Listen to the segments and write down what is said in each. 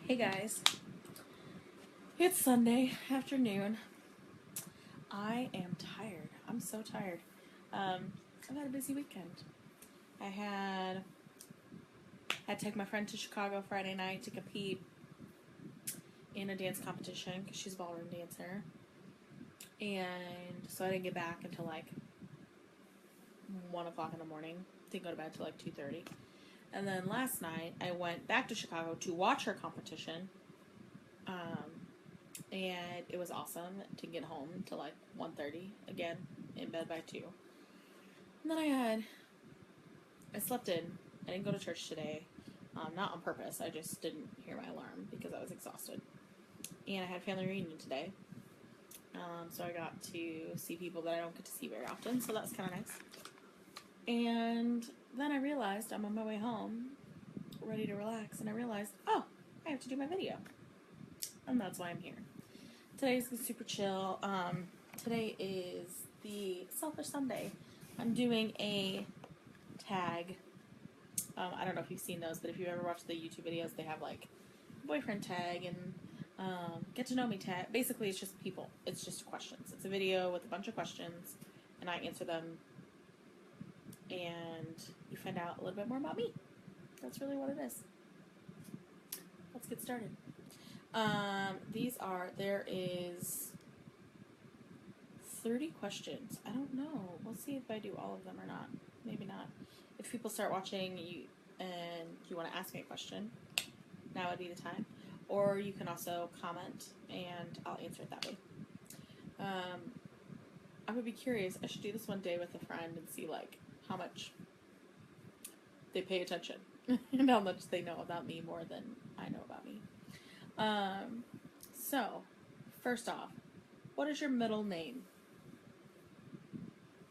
Hey guys, it's Sunday afternoon. I am tired. I'm so tired. I've had a busy weekend. I had to take my friend to Chicago Friday night to compete in a dance competition because she's a ballroom dancer. And so I didn't get back until like 1 o'clock in the morning. Didn't go to bed till like 2:30. And then last night I went back to Chicago to watch her competition. And it was awesome to get home to like 1:30 again, in bed by 2. And then I slept in. I didn't go to church today, not on purpose. I just didn't hear my alarm because I was exhausted. And I had a family reunion today, so I got to see people that I don't get to see very often, so that's kind of nice. And then I realized I'm on my way home, ready to relax, and I realized, oh, I have to do my video. And that's why I'm here. Today's super chill. Today is the Selfish Sunday. I'm doing a tag. I don't know if you've seen those, but if you've ever watched the YouTube videos, they have like boyfriend tag and get to know me tag. Basically, it's just people. It's just questions. It's a video with a bunch of questions, and I answer them, and you find out a little bit more about me. That's really what it is. Let's get started. There is 30 questions. I don't know. We'll see if I do all of them or not. Maybe not. If people start watching and you want to ask me a question, now would be the time. Or you can also comment and I'll answer it that way. I would be curious. I should do this one day with a friend and see like how much they pay attention and how much they know about me more than I know about me. So, first off, what is your middle name?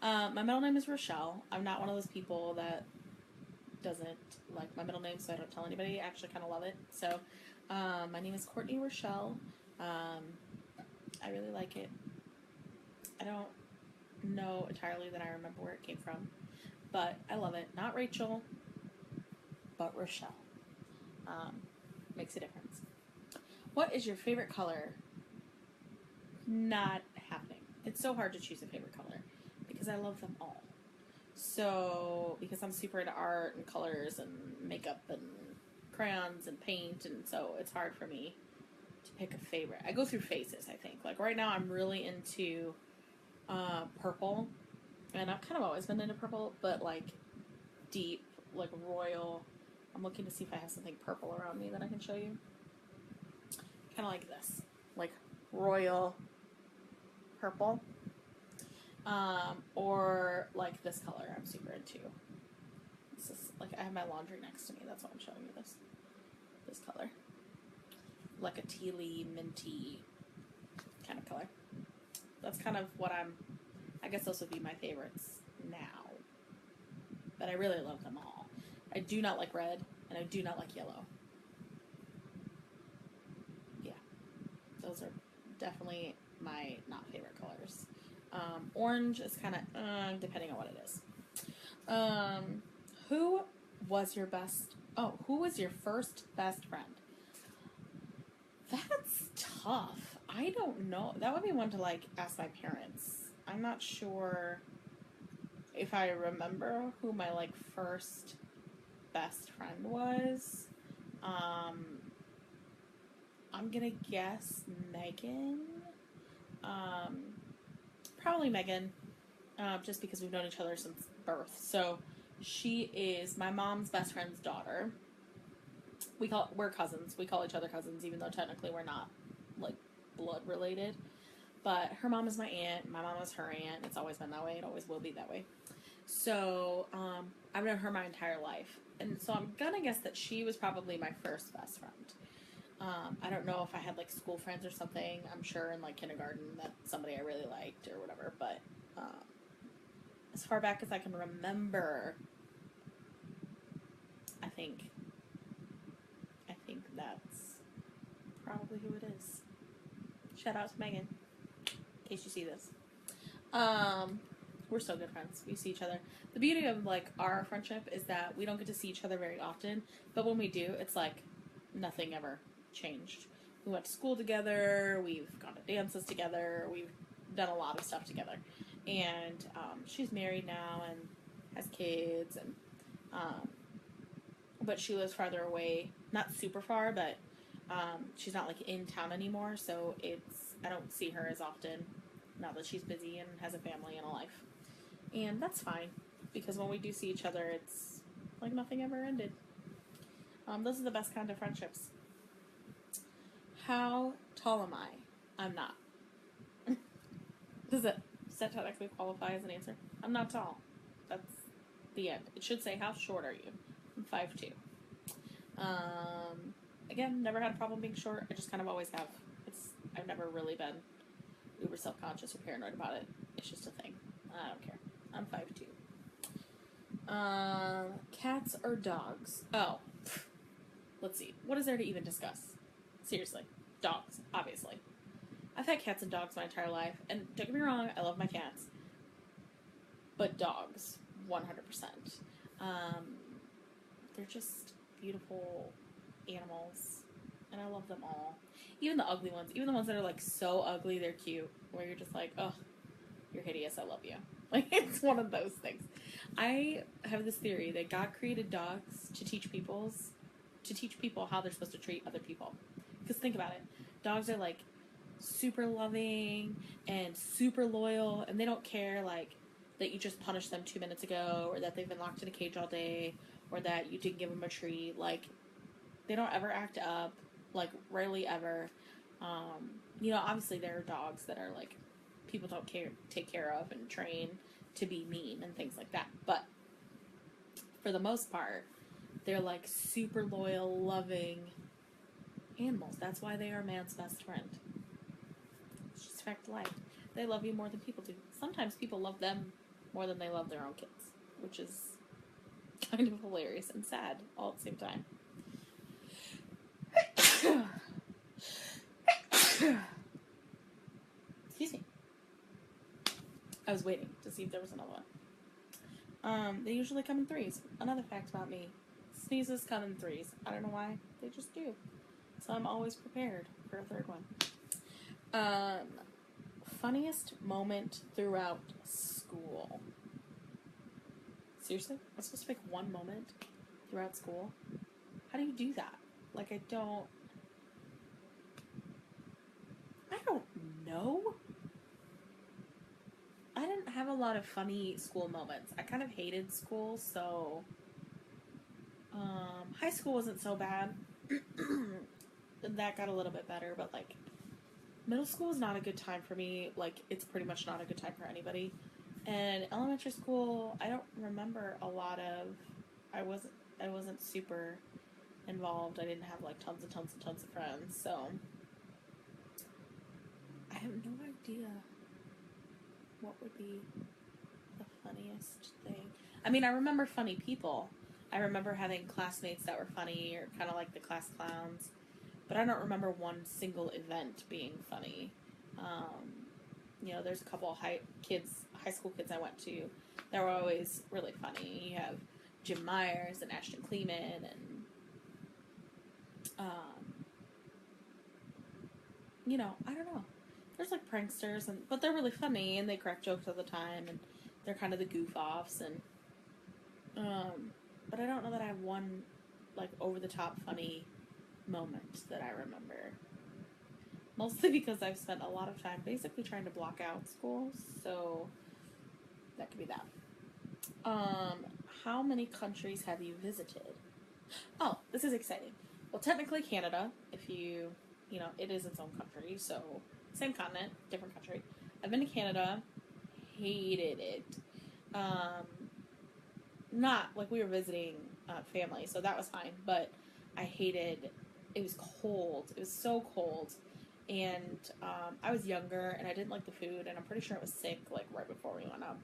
My middle name is Rochelle. I'm not one of those people that doesn't like my middle name, so I don't tell anybody. I actually kind of love it. So, my name is Courtney Rochelle. I really like it. I don't know entirely that I remember where it came from, but I love it. Not Rachel, but Rochelle. Makes a difference. What is your favorite color? Not happening. It's so hard to choose a favorite color because I love them all. So, because I'm super into art and colors and makeup and crayons and paint, and so it's hard for me to pick a favorite. I go through phases, I think. Like right now I'm really into purple, and I've kind of always been into purple, but like deep, like royal. I'm looking to see if I have something purple around me that I can show you. Kind of like this, like royal purple, or like this color I'm super into. This is like, I have my laundry next to me, that's why I'm showing you this color, like a tealy, minty kind of color. That's kind of what I guess those would be my favorites now, but I really love them all. I do not like red, and I do not like yellow. Those are definitely my not favorite colors. Orange is kind of depending on what it is. Who was your first best friend? That's tough. I don't know. That would be one to like ask my parents. I'm not sure if I remember who my like first best friend was. I'm gonna guess Megan. Probably Megan, just because we've known each other since birth. So she is my mom's best friend's daughter. We're cousins. We call each other cousins, even though technically we're not like blood related. But her mom is my aunt. My mom is her aunt. It's always been that way. It always will be that way. So I've known her my entire life, and so I'm gonna guess that she was probably my first best friend. I don't know if I had like school friends or something. I'm sure in like kindergarten that somebody I really liked or whatever, but as far back as I can remember, I think that's probably who it is. Shout out to Megan, in case you see this. We're still good friends. We see each other. The beauty of like our friendship is that we don't get to see each other very often, but when we do, it's like nothing ever changed. We went to school together, we've gone to dances together, we've done a lot of stuff together. And she's married now and has kids, and but she lives farther away, not super far, but she's not like in town anymore, so I don't see her as often now that she's busy and has a family and a life. And that's fine, because when we do see each other, it's like nothing ever ended. Those are the best kind of friendships. How tall am I? I'm not. Does that technically qualify as an answer? I'm not tall. That's the end. It should say, how short are you? I'm 5'2". Again, never had a problem being short. I just kind of always have. I've never really been uber self-conscious or paranoid about it. It's just a thing. I don't care. I'm 5'2". Cats or dogs? Oh. Let's see. What is there to even discuss? Seriously. Dogs, obviously. I've had cats and dogs my entire life, and don't get me wrong, I love my cats. But dogs, 100%. They're just beautiful animals, and I love them all. Even the ugly ones, even the ones that are like so ugly, they're cute, where you're just like, oh, you're hideous, I love you. Like, it's one of those things. I have this theory that God created dogs to teach people how they're supposed to treat other people. Because think about it. Dogs are like super loving and super loyal, and they don't care like that you just punished them 2 minutes ago, or that they've been locked in a cage all day, or that you didn't give them a treat. Like, they don't ever act up, like rarely ever. Obviously there are dogs that are like people don't take care of and train to be mean and things like that, but for the most part, they're like super loyal, loving animals. That's why they are man's best friend. It's just a fact of life. They love you more than people do. Sometimes people love them more than they love their own kids, which is kind of hilarious and sad all at the same time. Excuse me. I was waiting to see if there was another one. They usually come in threes. Another fact about me. Sneezes come in threes. I don't know why. They just do. So I'm always prepared for a third one. Funniest moment throughout school. Seriously? I'm supposed to pick one moment throughout school? How do you do that? Like, I don't know. I didn't have a lot of funny school moments. I kind of hated school, so high school wasn't so bad. That got a little bit better, but like middle school is not a good time for me. Like, it's pretty much not a good time for anybody. And elementary school, I don't remember a lot of. I wasn't super involved. I didn't have like tons of friends, so I have no idea what would be the funniest thing. I mean, I remember funny people. I remember having classmates that were funny, or kind of like the class clowns, but I don't remember one single event being funny. There's a couple of high school kids I went to that were always really funny. You have Jim Myers and Ashton Kleeman, and I don't know. There's like pranksters, but they're really funny, and they crack jokes all the time, and they're kind of the goof-offs, and but I don't know that I have one like over-the-top funny moment that I remember. Mostly because I've spent a lot of time basically trying to block out school, so that could be that. How many countries have you visited? Oh, this is exciting. Well, technically Canada, if it is its own country, so same continent, different country. I've been to Canada, hated it. Not, like, we were visiting family, so that was fine, but I hated, it was cold. It was so cold, and I was younger, and I didn't like the food, and I'm pretty sure I was sick, like, right before we went up.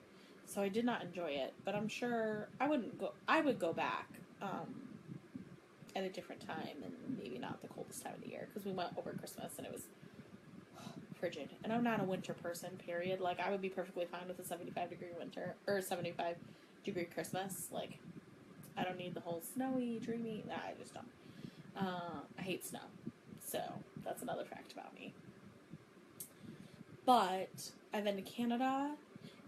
So I did not enjoy it, but I'm sure I would go back at a different time, and maybe not the coldest time of the year, because we went over Christmas, and it was frigid. And I'm not a winter person, period. Like, I would be perfectly fine with a 75-degree winter, or 75-degree Christmas. Like, I don't need the whole snowy, dreamy, I just don't. I hate snow. So that's another fact about me. But I've been to Canada,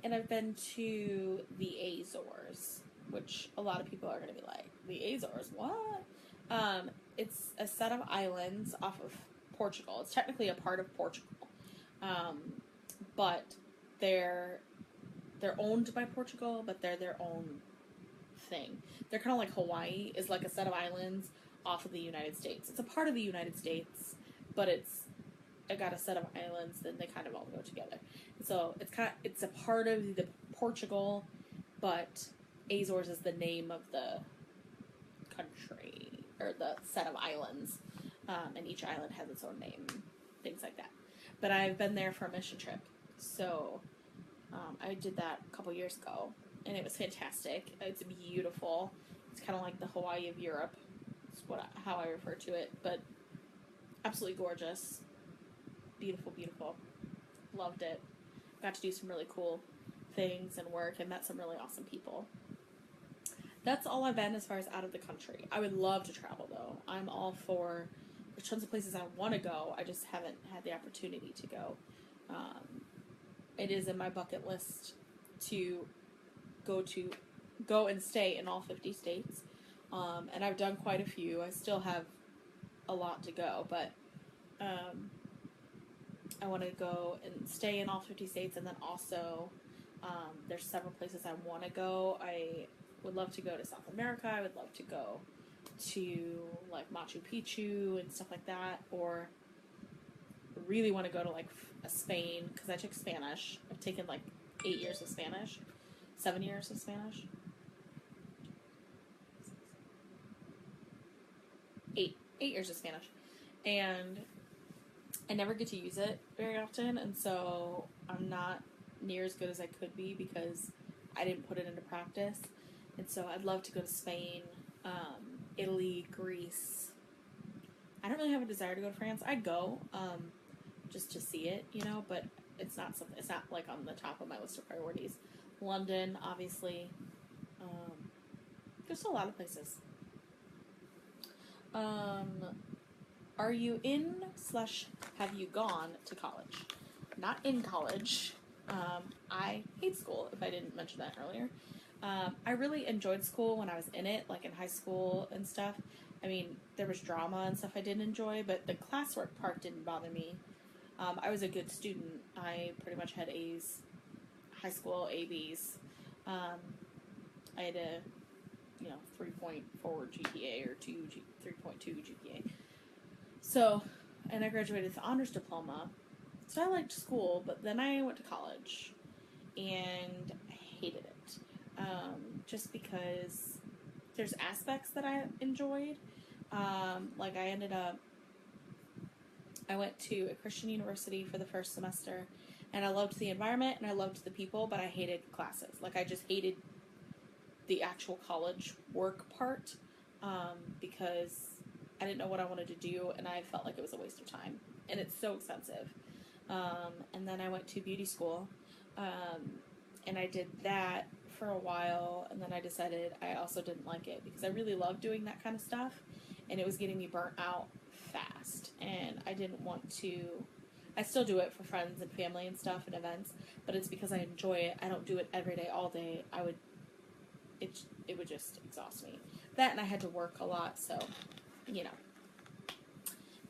and I've been to the Azores, which a lot of people are going to be like, the Azores, what? It's a set of islands off of Portugal. It's technically a part of Portugal, but they're owned by Portugal, but they're their own thing. They're kind of like Hawaii is like a set of islands off of the United States. It's a part of the United States, but it got a set of islands, then they kind of all go together. So it's a part of the Portugal, but Azores is the name of the country or the set of islands, and each island has its own name, things like that. But I've been there for a mission trip, so I did that a couple years ago, and it was fantastic. It's beautiful. It's kind of like the Hawaii of Europe. That's how I refer to it, but absolutely gorgeous. Beautiful, beautiful. Loved it. Got to do some really cool things and work and met some really awesome people. That's all I've been as far as out of the country. I would love to travel, though. I'm all for... There's tons of places I want to go. I just haven't had the opportunity to go. It is in my bucket list to go and stay in all 50 states. And I've done quite a few. I still have a lot to go, but I want to go and stay in all 50 states, and then also there's several places I want to go. I would love to go to South America. I would love to go to like Machu Picchu and stuff like that, or really want to go to like Spain, because I took Spanish. I've taken like 8 years of Spanish, 7 years of Spanish. 8 years of Spanish, and I never get to use it very often, and so I'm not near as good as I could be because I didn't put it into practice. And so I'd love to go to Spain, Italy, Greece. I don't really have a desire to go to France. I'd go just to see it, but it's not like on the top of my list of priorities. London, obviously. There's a lot of places. Are you have you gone to college? Not in college. I hate school, if I didn't mention that earlier. I really enjoyed school when I was in it, like in high school and stuff. I mean, there was drama and stuff I didn't enjoy, but the classwork part didn't bother me. I was a good student. I pretty much had A's, high school A, B's. I had a 3.4 GPA or 3.2 GPA. So, and I graduated with an honors diploma. So I liked school, but then I went to college and I hated it. Just because there's aspects that I enjoyed. Like I went to a Christian university for the first semester, and I loved the environment and I loved the people, but I hated classes. Like I just hated the actual college work part, because I didn't know what I wanted to do, and I felt like it was a waste of time, and it's so expensive. And then I went to beauty school, and I did that for a while, and then I decided I also didn't like it because I really loved doing that kind of stuff, and it was getting me burnt out fast, and I didn't want to. I still do it for friends and family and stuff and events, but it's because I enjoy it. I don't do it every day, all day. It would just exhaust me. That, and I had to work a lot, so,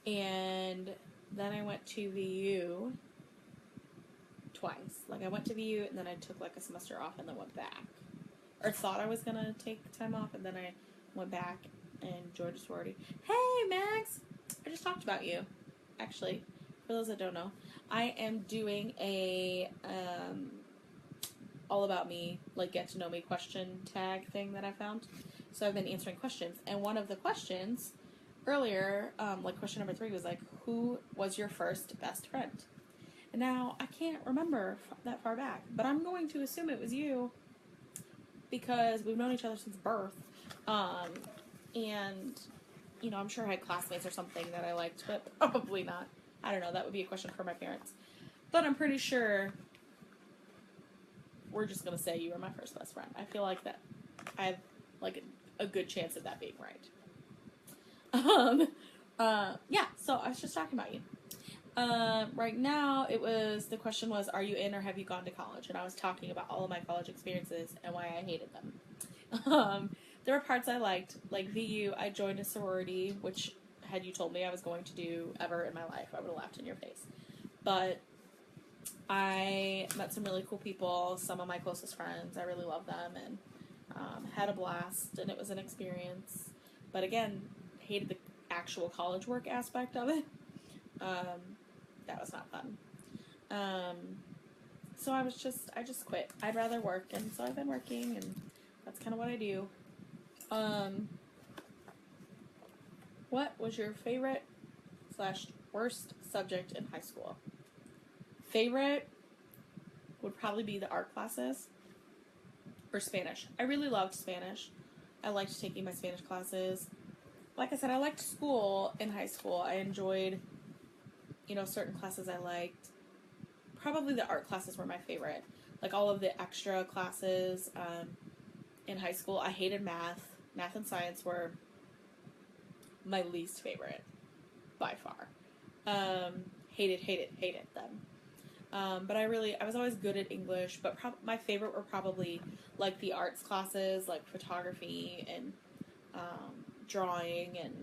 And then I went to VU twice. Like, I went to VU, and then I took, like, a semester off and then went back. Or thought I was going to take time off, and then I went back and joined a sorority. Hey, Max! I just talked about you, actually. For those that don't know, I am doing a all about me, like get to know me question tag thing that I found. So I've been answering questions, and one of the questions earlier, like question number 3 was like, who was your first best friend? And now I can't remember that far back, but I'm going to assume it was you because we've known each other since birth. And I'm sure I had classmates or something that I liked, but probably not. I don't know, that would be a question for my parents. But I'm pretty sure we're just going to say you were my first best friend. I feel like that I have like a good chance of that being right. Yeah, so I was just talking about you. Right now, the question was, are you in or have you gone to college? And I was talking about all of my college experiences and why I hated them. There were parts I liked, like VU. I joined a sorority, which had you told me I was going to do ever in my life, I would have laughed in your face. But I met some really cool people, some of my closest friends. I really love them and had a blast, and it was an experience. But again, hated the actual college work aspect of it. That was not fun. So I just quit. I'd rather work, and so I've been working, and that's kind of what I do. What was your favorite / worst subject in high school? Favorite would probably be the art classes or Spanish. I really loved Spanish. I liked taking my Spanish classes. Like I said, I liked school in high school. I enjoyed, certain classes I liked. Probably the art classes were my favorite. Like all of the extra classes in high school. I hated math. Math and science were my least favorite by far. Hated them. But I was always good at English, but my favorite were probably like the arts classes, like photography and drawing and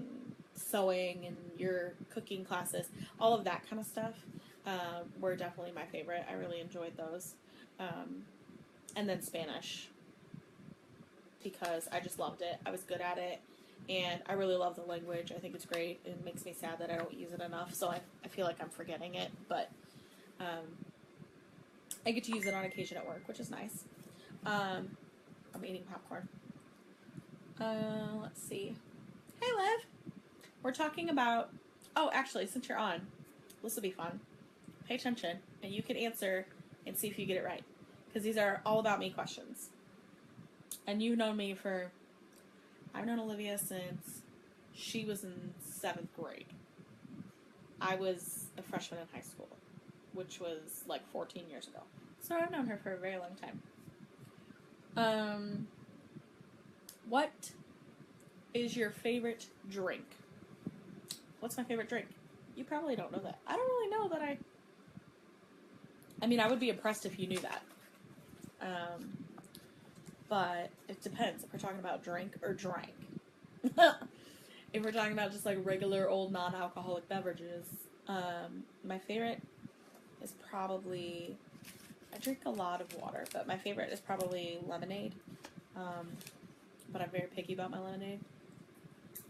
sewing and your cooking classes. All of that kind of stuff were definitely my favorite. I really enjoyed those. And then Spanish, because I just loved it. I was good at it. And I really love the language. I think it's great. It makes me sad that I don't use it enough, so I feel like I'm forgetting it. But I get to use it on occasion at work, which is nice. I'm eating popcorn. Let's see. Hey, Liv. We're talking about... Oh, actually, since you're on, this will be fun. Pay attention, and you can answer and see if you get it right. Because these are all about me questions. And you've known me for... I've known Olivia since she was in 7th grade. I was a freshman in high school, which was like 14 years ago. So I've known her for a very long time. What is your favorite drink? What's my favorite drink? You probably don't know that. I don't really know that I mean, I would be impressed if you knew that. But it depends if we're talking about drink or drank. If we're talking about just like regular old non-alcoholic beverages, my favorite is probably... I drink a lot of water, but my favorite is probably lemonade. But I'm very picky about my lemonade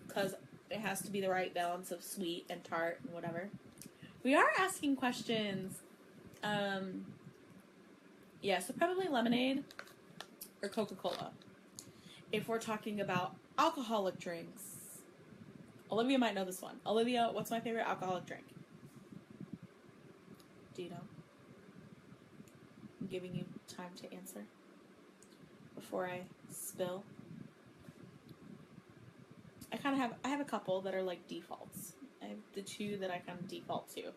because it has to be the right balance of sweet and tart and whatever. We are asking questions. Yeah, so probably lemonade or Coca-Cola. If we're talking about alcoholic drinks, Olivia might know this one. Olivia, what's my favorite alcoholic drink? Do you know? I'm giving you time to answer before I spill. I have a couple that are like defaults. I have the two that I kind of default to.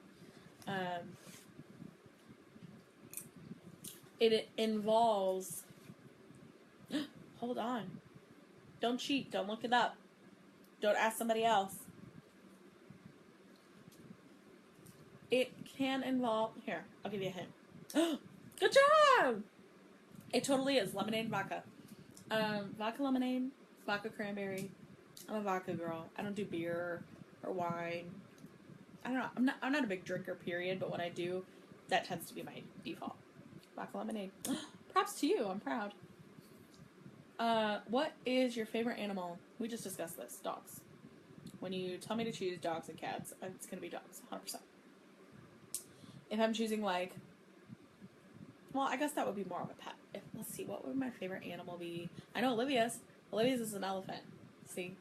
It involves... Hold on. Don't cheat. Don't look it up. Don't ask somebody else. It can involve... Here, I'll give you a hint. Good job! It totally is. Lemonade and vodka. Vodka lemonade, vodka cranberry. I'm a vodka girl. I don't do beer or wine. I don't know. I'm not a big drinker, period, but when I do, that tends to be my default. Vodka lemonade. Props to you. I'm proud. What is your favorite animal? We just discussed this. Dogs. When you tell me to choose dogs and cats, it's going to be dogs. 100%. If I'm choosing, like... Well, I guess that would be more of a pet. Let's see, what would my favorite animal be? I know Olivia's. Olivia's is an elephant. See?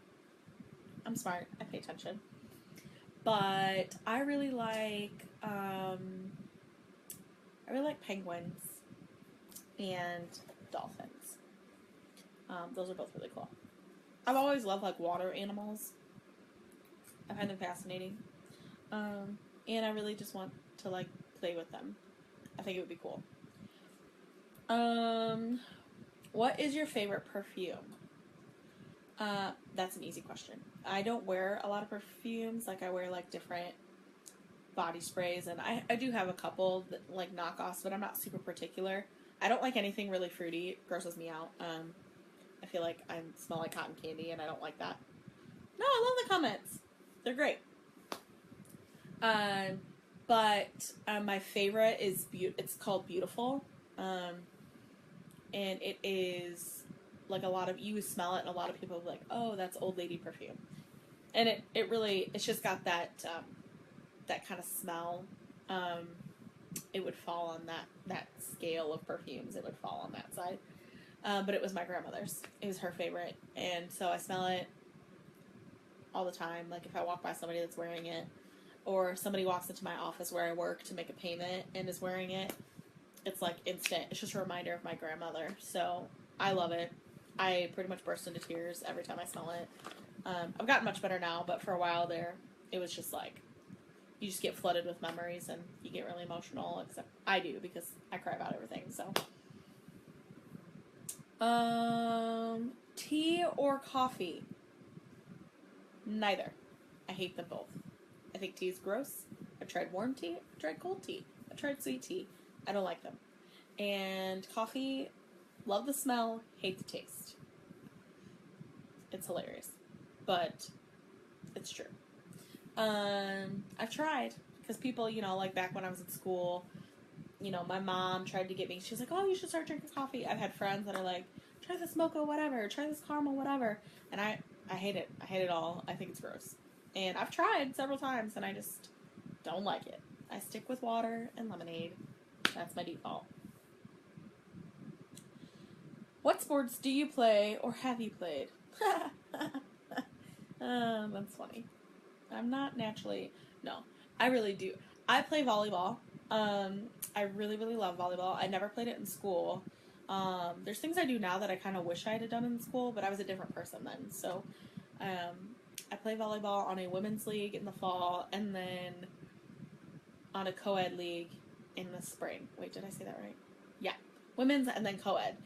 I'm smart. I pay attention. But I really like penguins and dolphins. Those are both really cool. I've always loved like water animals. I find them fascinating. And I really just want to like play with them. I think it would be cool. What is your favorite perfume? That's an easy question. I don't wear a lot of perfumes. Like, I wear, like, different body sprays, and I do have a couple, that, like, knockoffs, but I'm not super particular. I don't like anything really fruity. It grosses me out. I feel like I smell like cotton candy, and I don't like that. No, I love the comments. They're great. But my favorite is it's called Beautiful, and it is like you smell it, and a lot of people are like, oh, that's old lady perfume, and it really it's just got that that kind of smell. It would fall on that scale of perfumes. It would fall on that side, but it was my grandmother's. It was her favorite, and so I smell it all the time. Like if I walk by somebody that's wearing it, or somebody walks into my office where I work to make a payment and is wearing it, it's like instant. It's just a reminder of my grandmother. So I love it. I pretty much burst into tears every time I smell it. I've gotten much better now, but for a while there, it was just like, you just get flooded with memories and you get really emotional, except I do because I cry about everything, so. Tea or coffee? Neither. I hate them both. I think tea is gross. I've tried warm tea. I've tried cold tea. I've tried sweet tea. I don't like them. And coffee, love the smell, hate the taste. It's hilarious. But it's true. I've tried. Because people, like back when I was in school, my mom tried to get me. She was like, oh, you should start drinking coffee. I've had friends that are like, try this mocha whatever. Try this caramel whatever. And I hate it. I hate it all. I think it's gross. And I've tried several times, and I just don't like it. I stick with water and lemonade. That's my default. What sports do you play or have you played? That's funny. I'm not naturally... No, I really do. I play volleyball. I really, really love volleyball. I never played it in school. There's things I do now that I kind of wish I had done in school, but I was a different person then. So I play volleyball on a women's league in the fall, and then on a co-ed league in the spring. Wait, did I say that right? Yeah. Women's and then co-ed.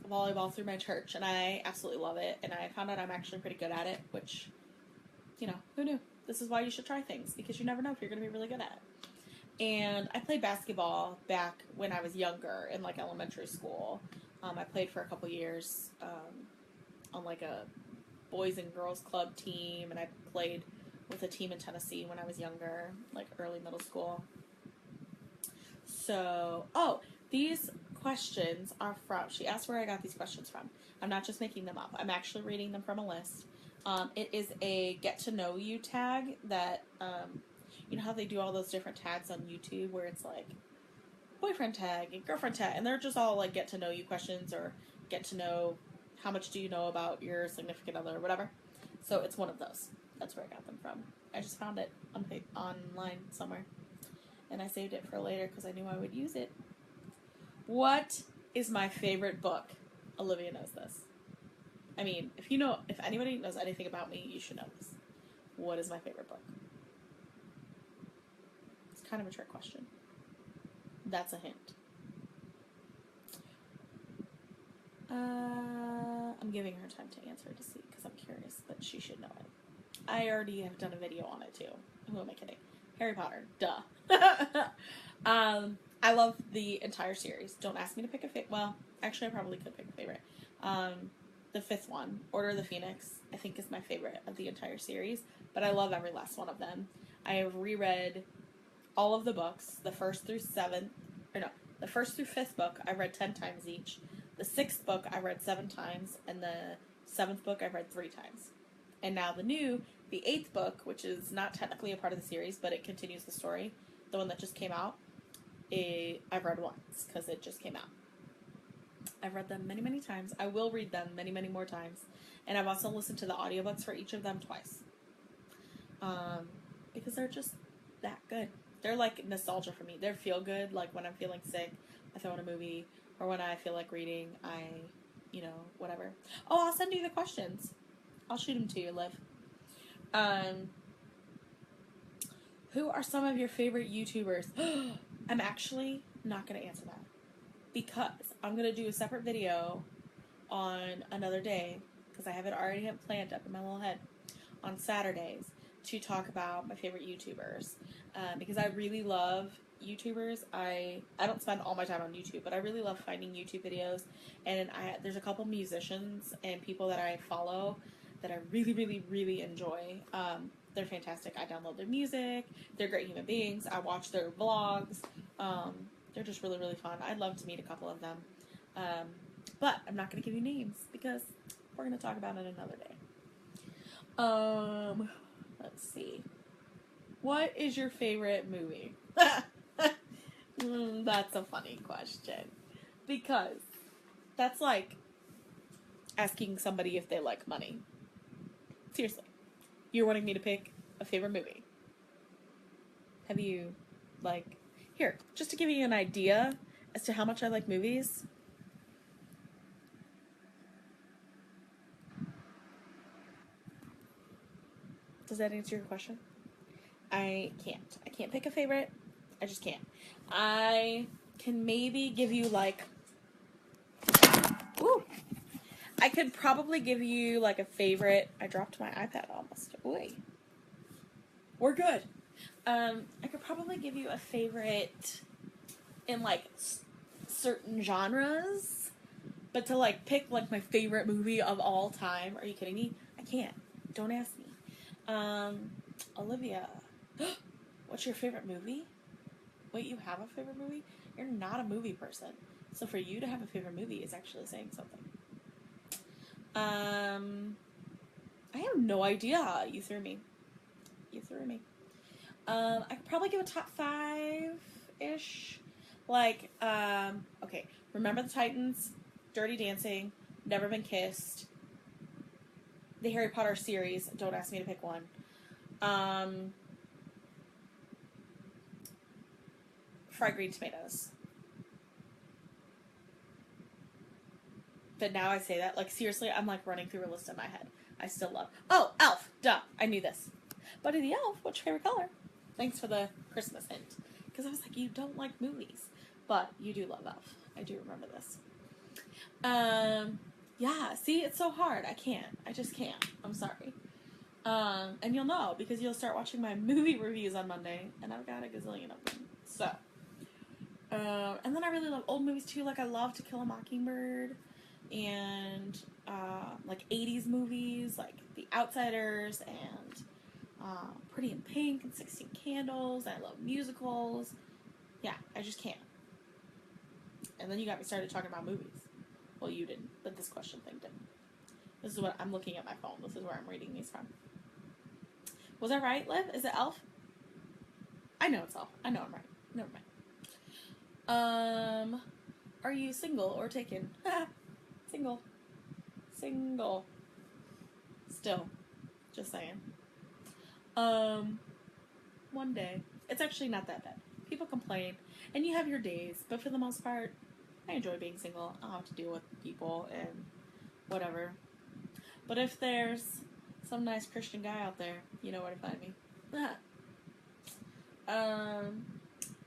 Volleyball through my church, and I absolutely love it, and I found out I'm actually pretty good at it, which, who knew? This is why you should try things, because you never know if you're going to be really good at it. And I played basketball back when I was younger, in, like, elementary school. I played for a couple years on, like, a boys and girls club team, and I played with a team in Tennessee when I was younger, like early middle school. So, these questions are from, she asked where I got these questions from. I'm not just making them up. I'm actually reading them from a list. It is a get to know you tag that, you know how they do all those different tags on YouTube where it's like boyfriend tag and girlfriend tag, and they're just all like get to know you questions or get to know how much do you know about your significant other or whatever. So it's one of those. That's where I got them from. I just found it online somewhere. And I saved it for later because I knew I would use it. What is my favorite book? Olivia knows this. I mean, if anybody knows anything about me, you should know this. What is my favorite book? It's kind of a trick question. That's a hint. I'm giving her time to answer to see because I'm curious, but she should know it. I already have done a video on it too. Who am I kidding? Harry Potter. Duh. I love the entire series. Don't ask me to pick a favorite. Well, actually, I probably could pick a favorite. The fifth one, Order of the Phoenix, I think is my favorite of the entire series, but I love every last one of them. I have reread all of the books, the first through fifth book I've read 10 times each. The sixth book I read 7 times, and the seventh book I've read 3 times. And now the eighth book, which is not technically a part of the series, but it continues the story, the one that just came out, I've read once, because it just came out. I've read them many, many times. I will read them many, many more times. And I've also listened to the audiobooks for each of them twice. Because they're just that good. They're like nostalgia for me. They're feel good. Like when I'm feeling sick, I throw in a movie. Or when I feel like reading, whatever. Oh, I'll send you the questions. I'll shoot them to you, Liv. Who are some of your favorite YouTubers? I'm actually not going to answer that. Because I'm going to do a separate video on another day. because I have it already planned up in my little head on Saturdays to talk about my favorite YouTubers, because I really love YouTubers. I don't spend all my time on YouTube, but I really love finding YouTube videos, and there's a couple musicians and people that I follow that I really, really, really enjoy. They're fantastic. I download their music. They're great human beings. I watch their vlogs. They're just really, really fun. I'd love to meet a couple of them. But I'm not going to give you names because we're going to talk about it another day. Let's see. What is your favorite movie? That's a funny question. Because that's like asking somebody if they like money. Seriously. You're wanting me to pick a favorite movie. Have you, here, just to give you an idea as to how much I like movies. Does that answer your question? I can't pick a favorite. I just can't. I can maybe give you ooh. I could probably give you a favorite. I dropped my iPad almost. Wait. We're good. I could probably give you a favorite in certain genres, but to pick my favorite movie of all time. Are you kidding me? I can't. Don't ask me. Olivia, what's your favorite movie? Wait, you have a favorite movie? You're not a movie person. So for you to have a favorite movie is actually saying something. I have no idea. You threw me. I could probably give a top 5-ish. Okay, Remember the Titans, Dirty Dancing, Never Been Kissed, the Harry Potter series. Don't ask me to pick one. Fried Green Tomatoes. But now I say that, seriously, I'm running through a list in my head. I still love. Oh, Elf. Duh. I knew this. Buddy the Elf. What's your favorite color? Thanks for the Christmas hint. Because I was like, you don't like movies. But you do love Elf. I do remember this. Yeah. See, it's so hard. I can't. I just can't. I'm sorry. And you'll know because you'll start watching my movie reviews on Monday. And I've got a gazillion of them. So. And then I really love old movies too. I love To Kill a Mockingbird. And 80s movies like The Outsiders and Pretty in Pink and 16 Candles. I love musicals. Yeah, I just can't. And then you got me started talking about movies. Well, you didn't, but this question thing didn't. This is what I'm looking at my phone. This is where I'm reading these from. Was I right, Liv? Is it Elf? I know it's Elf. I know I'm right. Never mind. Are you single or taken? Single. Still. Just saying. One day. It's actually not that bad. People complain, and you have your days, but for the most part, I enjoy being single. I don't have to deal with people and whatever. But if there's some nice Christian guy out there, you know where to find me.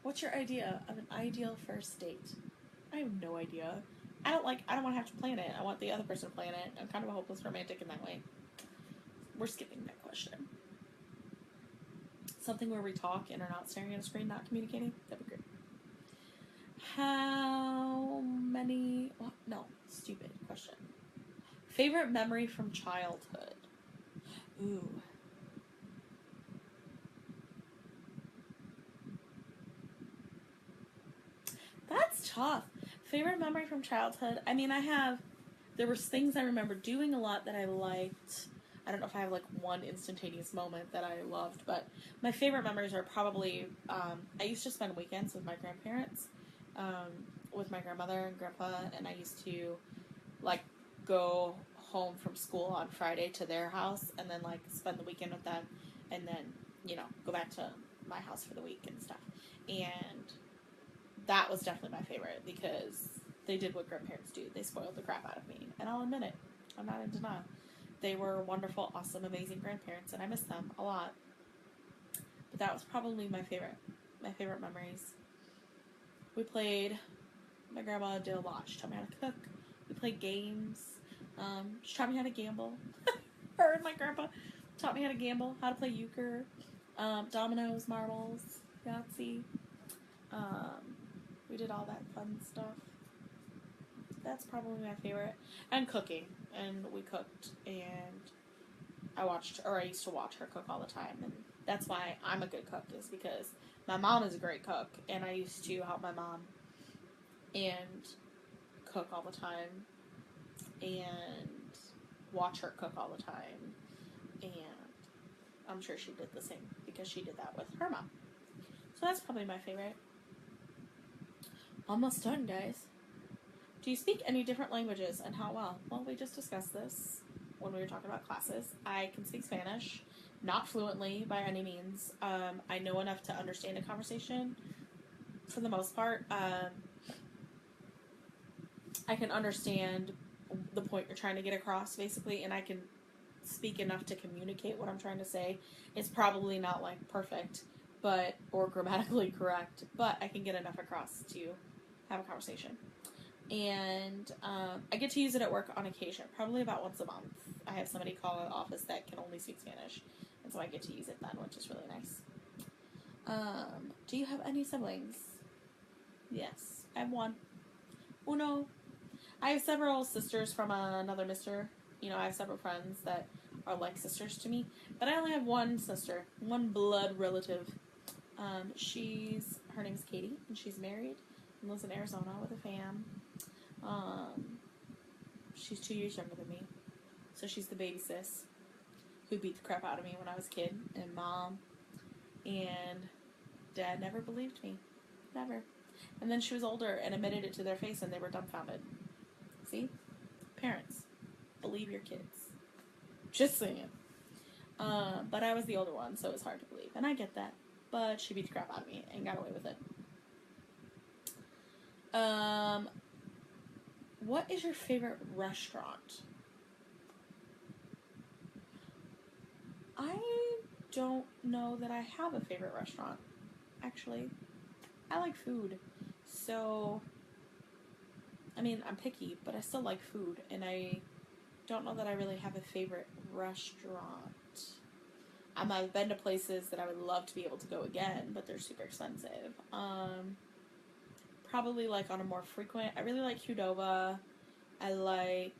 What's your idea of an ideal first date? I have no idea. I don't want to have to plan it. I want the other person to plan it. I'm kind of a hopeless romantic in that way. We're skipping that question. Something where we talk and are not staring at a screen, not communicating. That'd be great. How many... Well, no, stupid question. Favorite memory from childhood? Ooh. That's tough. Favorite memory from childhood? I mean, there was things I remember doing a lot that I liked. I don't know if I have one instantaneous moment that I loved, but my favorite memories are probably, I used to spend weekends with my grandparents, with my grandmother and grandpa, and I used to go home from school on Friday to their house and then spend the weekend with them and then, go back to my house for the week and stuff. And that was definitely my favorite because they did what grandparents do. They spoiled the crap out of me. And I'll admit it. I'm not in denial. They were wonderful, awesome, amazing grandparents, and I miss them a lot. But that was probably my favorite memories. My grandma did a lot. She taught me how to cook. We played games. She taught me how to gamble. Her and my grandpa taught me how to gamble, how to play euchre, dominoes, marbles, Yahtzee. We did all that fun stuff. That's probably my favorite. And cooking. And we cooked, and I used to watch her cook all the time, and that's why I'm a good cook, is because my mom is a great cook, and I used to help my mom and cook all the time, and watch her cook all the time, and I'm sure she did the same, because she did that with her mom. So that's probably my favorite. Almost done, guys. Do you speak any different languages, and how well? Well, we just discussed this when we were talking about classes. I can speak Spanish, not fluently by any means. I know enough to understand a conversation for the most part. I can understand the point you're trying to get across, basically, and I can speak enough to communicate what I'm trying to say. It's probably not like perfect, or grammatically correct, but I can get enough across to have a conversation. And I get to use it at work on occasion, probably about once a month. I have somebody call an office that can only speak Spanish, and so I get to use it then, which is really nice. Do you have any siblings? Yes, I have one. Uno. I have several sisters from another mister. I have several friends that are like sisters to me, but I only have one sister, one blood relative. Her name's Katie, and she's married and lives in Arizona with a fam. She's 2 years younger than me, so she's the baby sis who beat the crap out of me when I was a kid, and mom and dad never believed me. Never. And then she was older and admitted it to their face, and they were dumbfounded. See? Parents, believe your kids. Just saying. But I was the older one, so it was hard to believe, and I get that. But she beat the crap out of me and got away with it. What is your favorite restaurant? I don't know that I have a favorite restaurant, actually. I like food, so, I'm picky, but I still like food, and I don't know that I really have a favorite restaurant. I've been to places that I would love to be able to go again, but they're super expensive. Probably like on a more frequent. I really like Qdoba. I like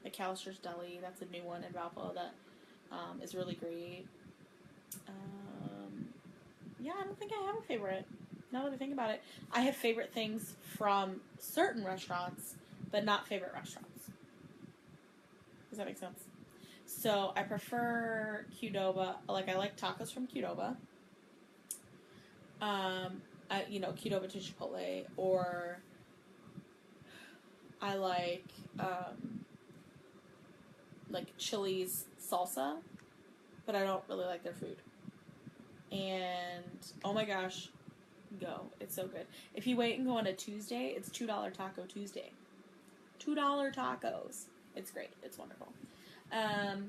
McAllister's Deli. That's a new one in Valpo that is really great. Yeah, I don't think I have a favorite. Now that I think about it, I have favorite things from certain restaurants, but not favorite restaurants. Does that make sense? So I prefer Qdoba. I like tacos from Qdoba. Qdoba to Chipotle, or I like Chili's salsa, but I don't really like their food. And oh my gosh, go! It's so good. If you wait and go on a Tuesday, it's $2 Taco Tuesday. $2 tacos. It's great. It's wonderful. They're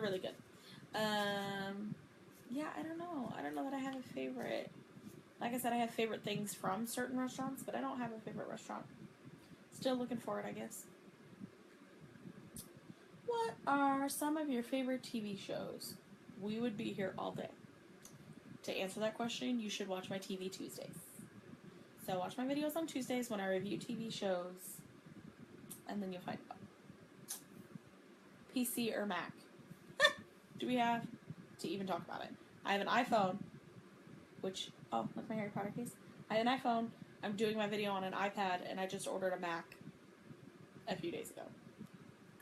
really good. Yeah, I don't know. I don't know that I have a favorite. Like I said, I have favorite things from certain restaurants, but I don't have a favorite restaurant. Still looking for it, I guess. What are some of your favorite TV shows? We would be here all day. To answer that question, you should watch my TV Tuesdays. So watch my videos on Tuesdays when I review TV shows, and then you'll find out. PC or Mac? Do we have to even talk about it? I have an iPhone, look, my Harry Potter case. I have an iPhone, I'm doing my video on an iPad, and I just ordered a Mac a few days ago.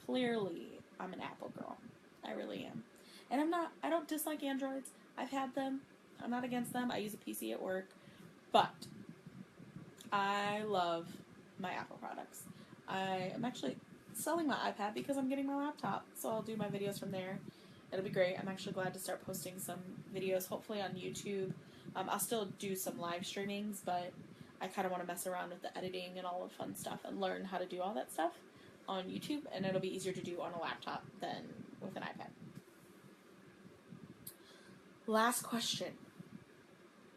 Clearly, I'm an Apple girl. I really am. And I don't dislike Androids. I've had them. I'm not against them. I use a PC at work. But I love my Apple products. I am actually selling my iPad because I'm getting my laptop, so I'll do my videos from there. It'll be great. I'm actually glad to start posting some videos, hopefully on YouTube. I'll still do some live streamings, but I kind of want to mess around with the editing and all the fun stuff and learn how to do all that stuff on YouTube, and it'll be easier to do on a laptop than with an iPad. Last question.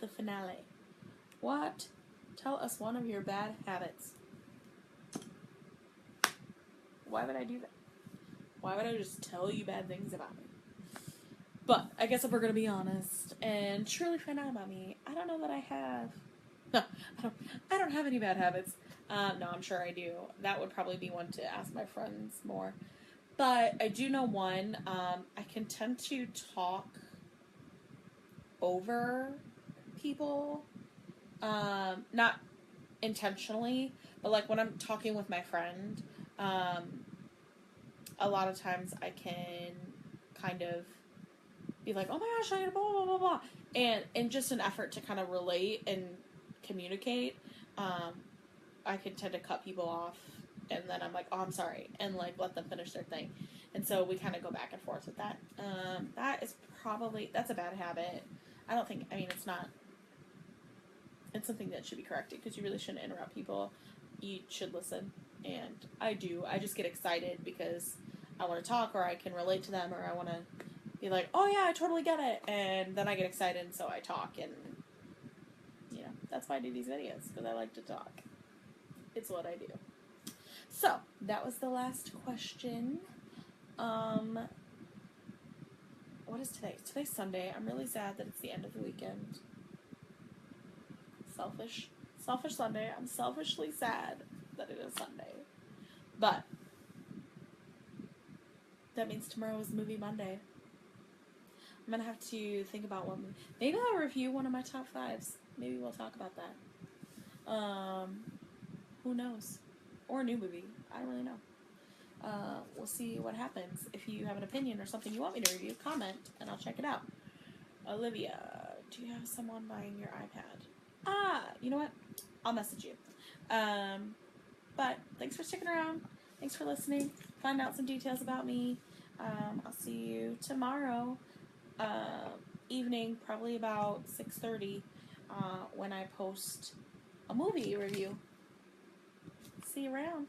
The finale. Tell us one of your bad habits. why would I do that? Why would I just tell you bad things about me? But I guess if we're gonna be honest and truly find out about me, I don't know that I have. No, I don't have any bad habits. No, I'm sure I do. That would probably be one to ask my friends more. But I do know one. I can tend to talk over people. Not intentionally, but like when I'm talking with my friend, a lot of times I can kind of be like, oh my gosh, I gotta blah, blah, blah, blah. And in just an effort to kind of relate and communicate, I can tend to cut people off. And then I'm like, oh, I'm sorry. And like, let them finish their thing. And so we kind of go back and forth with that. That's a bad habit. It's not, it's something that should be corrected because you really shouldn't interrupt people. You should listen. And I do. I just get excited because I want to talk or I can relate to them or I want to be like, oh yeah, I totally get it. And then I get excited and so I talk and, that's why I do these videos because I like to talk. It's what I do. So, that was the last question. What is today? Today's Sunday. I'm really sad that it's the end of the weekend. Selfish Sunday. I'm selfishly sad that it is Sunday. But that means tomorrow is Movie Monday. I'm going to have to think about one movie. Maybe I'll review one of my top 5s. Maybe we'll talk about that. Who knows? Or a new movie. I don't really know. We'll see what happens. If you have an opinion or something you want me to review, comment, and I'll check it out. Olivia, do you have someone buying your iPad? You know what? I'll message you. But thanks for sticking around. Thanks for listening. Find out some details about me. I'll see you tomorrow evening, probably about 6:30, when I post a movie review. See you around.